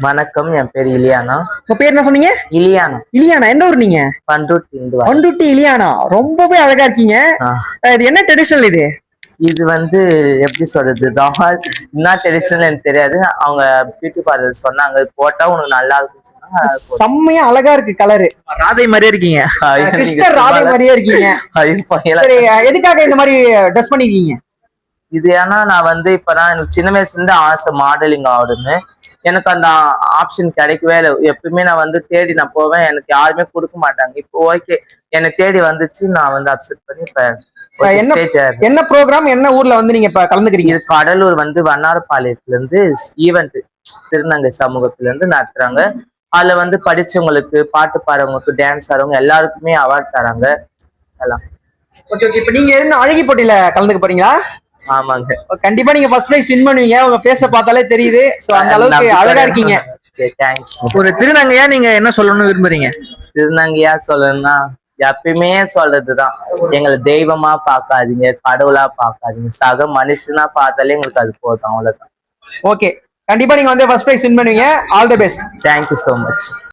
வணக்கம், என் பேர் இலியானா. உங்க பேர் என்ன சொன்னீங்க? இலியானா. இலியானா, எந்த ஊர் நீங்க? பண்ருட்டி இருந்து வரேன். பண்ருட்டி இலியானா, ரொம்பவே அழகா இருக்கீங்க. இது என்ன ட்ரெடிஷனல் இது? இது வந்து எப்படி சொல்றது, என்ன ட்ரெடிஷனல் எனக்கு தெரியாது. அவங்க பியூட்டி பார்லர் சொன்னாங்க, போட்டா உனக்கு நல்லா இருக்குன்னு சொன்னாங்க. செம்மையா அழகா இருக்கு கலரு. ராதை மாதிரியே இருக்கீங்க. கிருஷ்ணர் ராதை மாதிரியே இருக்கீங்க. சரி, எதுக்காக இந்த மாதிரி ட்ரெஸ் பண்ணிருக்கீங்க? இது ஏன்னா நான் வந்து இப்பதான் எனக்கு சின்ன வயசுல இருந்து ஆசை மாடலிங் ஆகணும்னு. எனக்கு அந்த ஆப்ஷன் கிடைக்கவே இல்லை. எப்பவுமே நான் வந்து தேடி நான் போவேன், எனக்கு யாருமே கொடுக்க மாட்டாங்க. இப்போ ஓகே, என்னை தேடி வந்துச்சு, நான் வந்து அக்செப்ட் பண்ணி இப்ப என்ன ப்ரோக்ராம், என்ன ஊர்ல வந்து நீங்க இப்ப கலந்துக்கிறீங்க? இது கடலூர் வந்து வண்ணாரப்பாளையத்துல இருந்து ஈவெண்ட் திருநங்கை சமூகத்துல இருந்து நடத்துறாங்க. அதுல வந்து படிச்சவங்களுக்கு, பாட்டு பாடுறவங்களுக்கு, டான்ஸ் ஆடுறவங்க எல்லாருக்குமே அவார்ட் தராங்க எல்லாம். Okay okay. இப்ப நீங்க எதுவும் அழகி போட்டியில கலந்துக்க போறீங்களா? ஆமாங்க, கண்டிப்பா நீங்க ஃபர்ஸ்ட் பிரைஸ் வின் பண்ணுவீங்க. உங்க ஃபேஸ பார்த்தாலே தெரியுது. சோ அந்த அளவுக்கு அழகா இருக்கீங்க. ஒரு திருநங்கையா நீங்க என்ன சொல்லணும்னு விரும்புறீங்க? திருநங்கையா சொல்லணும்னா எப்பயுமே சொல்றதுதான், எங்களை தெய்வமா பார்க்காதீங்க, கடவுளா பார்க்காதீங்க, சக மனுஷனா பார்த்தாலே உங்களுக்கு அது போதும், அவ்வளவுதான். ஓகே, கண்டிப்பா நீங்க வந்து ஃபர்ஸ்ட் பிரைஸ் வின் பண்ணுவீங்க. All the best. Thank you so much.